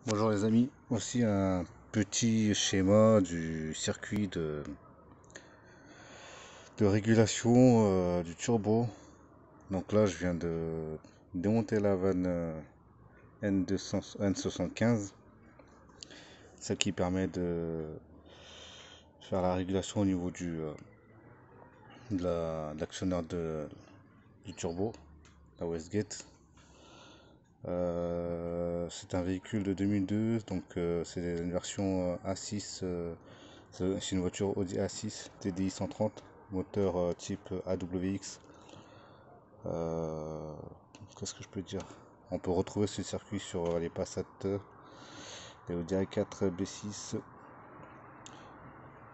Bonjour les amis, voici un petit schéma du circuit de régulation du turbo. Donc là je viens de démonter la vanne N200, N75, celle qui permet de faire la régulation au niveau de l'actionneur du turbo, la Westgate. C'est un véhicule de 2002, donc c'est une version A6. C'est une voiture Audi A6 TDI 130, moteur type AWX. Euh, Qu'est-ce que je peux dire? On peut retrouver ce circuit sur les Passat, les Audi A4 B6.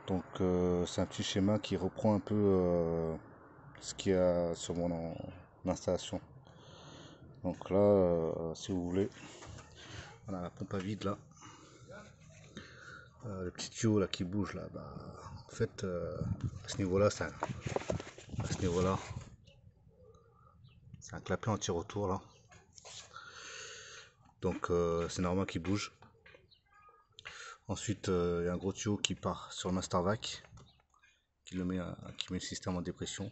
Donc c'est un petit schéma qui reprend un peu ce qu'il y a sur mon installation. Donc là, si vous voulez, voilà la pompe à vide là. Le petit tuyau là qui bouge là, bah, en fait à ce niveau-là, c'est un clapet anti-retour là. Donc c'est normal qu'il bouge. Ensuite il y a un gros tuyau qui part sur le master vac, qui met le système en dépression.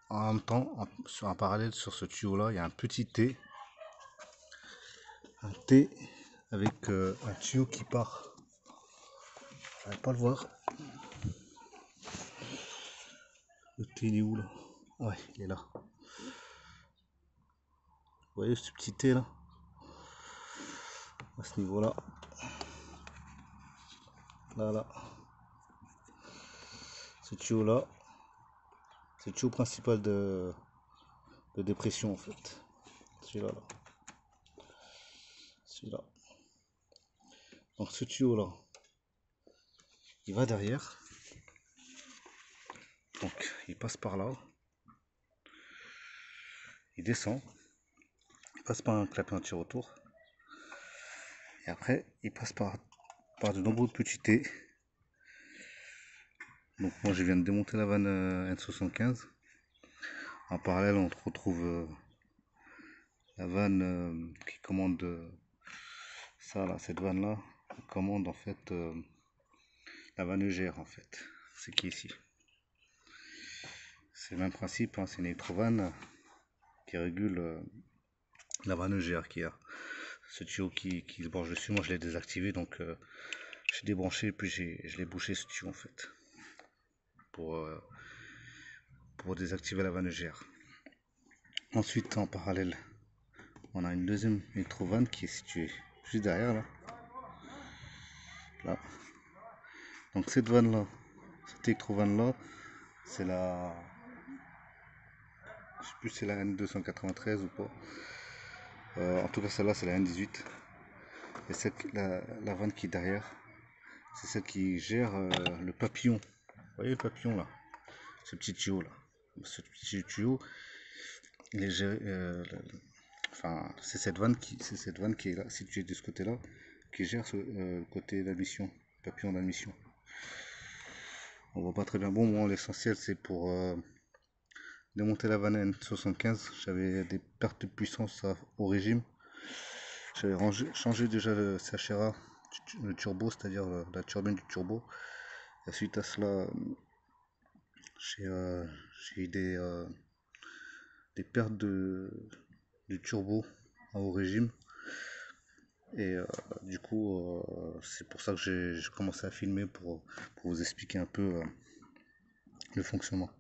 En même temps, sur un parallèle sur ce tuyau là, il y a un petit T. Un T avec un tuyau qui part. J'arrive pas à le voir. Le T il est où là? Ouais, il est là. Vous voyez ce petit T là? À ce niveau là. Là. Ce tuyau là. C'est le tuyau principal de dépression en fait. Celui-là là. Celui-là. Donc ce tuyau là, il va derrière. Donc il passe par là. Il descend. Il passe par un clapet anti-retour. Et après, il passe par de nombreux petits T. Donc moi je viens de démonter la vanne N75. En parallèle, on retrouve la vanne qui commande ça là, cette vanne là, commande en fait la vanne EGR en fait. C'est qui est ici. C'est le même principe, hein, c'est une électrovanne qui régule la vanne EGR qui a ce tuyau qui se branche dessus. Moi je l'ai désactivé, donc j'ai débranché puis je l'ai bouché ce tuyau en fait pour désactiver la vanne EGR. Ensuite en parallèle on a une deuxième électrovanne qui est située juste derrière là. Donc cette vanne là, cette électrovanne là, c'est la, je sais plus si c'est la N293 ou pas. En tout cas celle-là c'est la N18. Et la vanne qui est derrière, c'est celle qui gère le papillon. Vous voyez le papillon là, ce petit tuyau là. Ce petit tuyau, il est géré, enfin c'est cette vanne qui est là, située de ce côté-là, qui gère le côté d'admission, papillon d'admission. On voit pas très bien. Bon, moi l'essentiel c'est pour démonter la vanne N75. J'avais des pertes de puissance au régime. J'avais changé déjà le CHRA, le turbo, c'est-à-dire la turbine du turbo. Et suite à cela, j'ai eu des pertes du turbo au régime. Et du coup, c'est pour ça que j'ai commencé à filmer pour vous expliquer un peu le fonctionnement.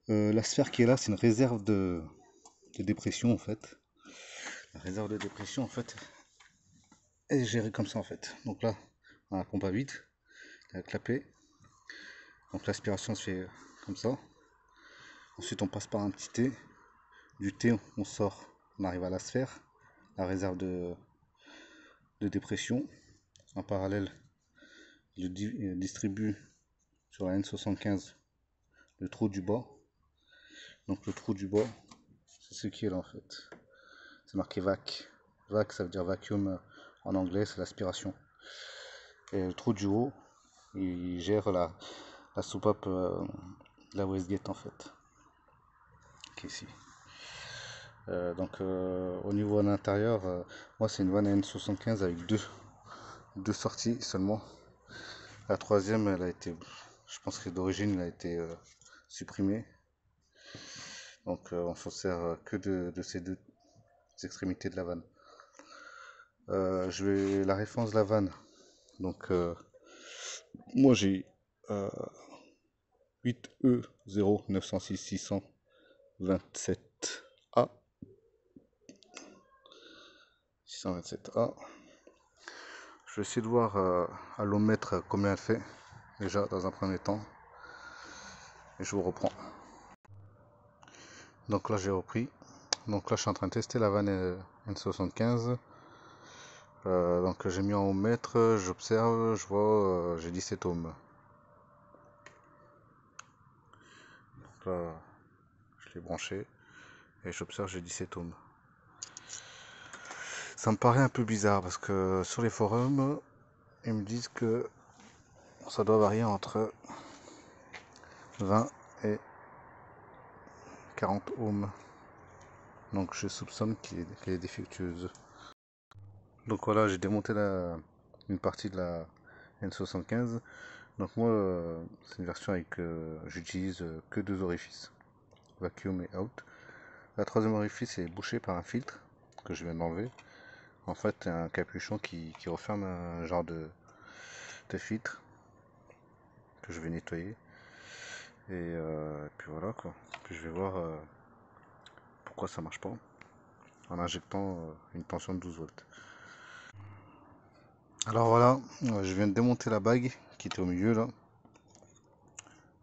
La sphère qui est là, c'est une réserve de dépression en fait. La réserve de dépression en fait est gérée comme ça en fait. Donc là, on a la pompe à vide, la clapet. Donc l'aspiration se fait comme ça. Ensuite on passe par un petit T. Du T on sort, on arrive à la sphère, la réserve de dépression. En parallèle, je distribue sur la N75 le trou du bas. Donc le trou du bas, c'est ce qui est là en fait. C'est marqué VAC. VAC ça veut dire vacuum en anglais, c'est l'aspiration. Et le trou du haut, il gère la soupape de la Westgate en fait. Qui est ici. Au niveau de l'intérieur, moi c'est une vanne N75 avec deux sorties seulement. La troisième, elle a été, je pense que d'origine, elle a été supprimée. Donc on se sert que de ces deux extrémités de la vanne. Je vais la référence de la vanne. Donc moi j'ai 8E0906627A. 627A. Je vais essayer de voir à l'ohmètre combien elle fait, déjà dans un premier temps. Et je vous reprends. Donc là j'ai repris. Donc là je suis en train de tester la vanne N75. Donc j'ai mis en ohmètre, j'observe, je vois, j'ai 17 ohms. Donc là je l'ai branché et j'observe, j'ai 17 ohms. Ça me paraît un peu bizarre parce que sur les forums, ils me disent que ça doit varier entre 20 et 40 ohms. Donc je soupçonne qu'elle est défectueuse. Donc voilà, j'ai démonté une partie de la N75. Donc moi, c'est une version avec, j'utilise que deux orifices, vacuum et out. La troisième orifice est bouché par un filtre que je viens d'enlever. En fait, un capuchon qui referme un genre de filtre que je vais nettoyer. Et puis voilà quoi. Puis je vais voir pourquoi ça marche pas en injectant une tension de 12 volts. Alors voilà, je viens de démonter la bague qui était au milieu là.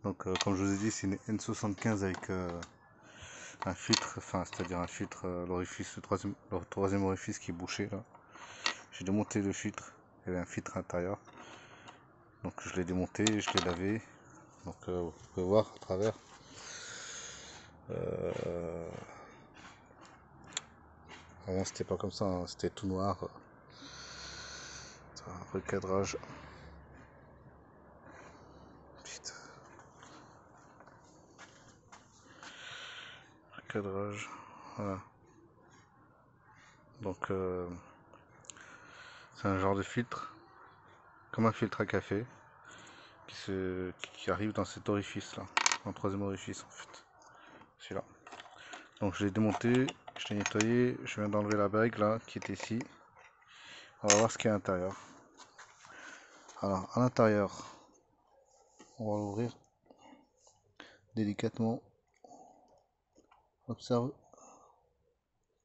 Donc comme je vous ai dit, c'est une N75 avec un filtre, enfin c'est-à-dire un filtre, l'orifice, le troisième orifice qui est bouché là. J'ai démonté le filtre, il y avait un filtre intérieur. Donc je l'ai démonté, je l'ai lavé. Donc vous pouvez voir à travers. Avant c'était pas comme ça, hein, c'était tout noir. Un recadrage. Putain. Recadrage. Voilà. Donc c'est un genre de filtre, comme un filtre à café, qui arrive dans cet orifice là, en troisième orifice en fait. Celui-là. Donc je l'ai démonté, je l'ai nettoyé, je viens d'enlever la bague là qui était ici. On va voir ce qu'il y a à l'intérieur. Alors à l'intérieur, on va l'ouvrir délicatement. Observe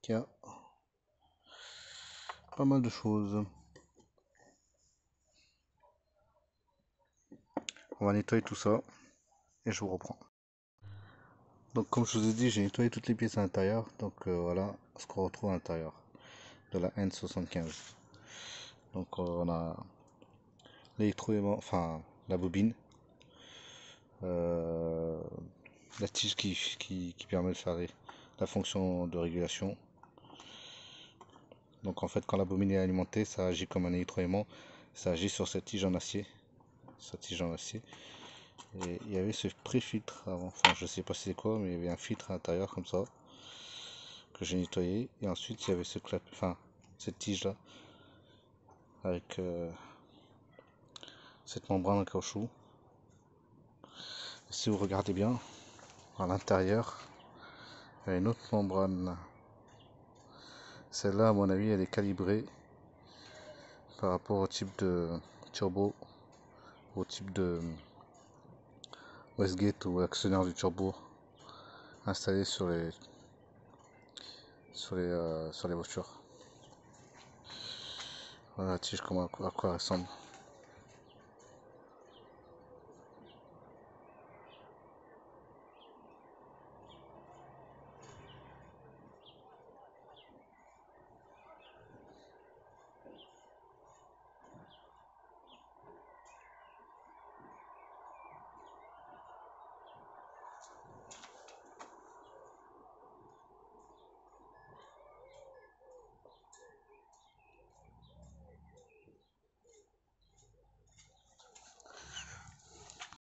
qu'il y a pas mal de choses. On va nettoyer tout ça et je vous reprends. Donc comme je vous ai dit, j'ai nettoyé toutes les pièces à l'intérieur. Donc voilà ce qu'on retrouve à l'intérieur de la N75. Donc on a l'électroaimant, enfin la bobine, la tige qui permet de faire la fonction de régulation. Donc en fait quand la bobine est alimentée, ça agit comme un électroaimant, ça agit sur cette tige en acier. Et il y avait ce pré-filtre avant, enfin je sais pas c'est quoi, mais il y avait un filtre à l'intérieur comme ça que j'ai nettoyé. Et ensuite il y avait cette tige là avec cette membrane en caoutchouc. Et si vous regardez bien, à l'intérieur, il y a une autre membrane. Celle-là, à mon avis, elle est calibrée par rapport au type de turbo, au type de Westgate ou actionnaire du turbo installé sur les voitures. Voilà la tige, à quoi elle ressemble.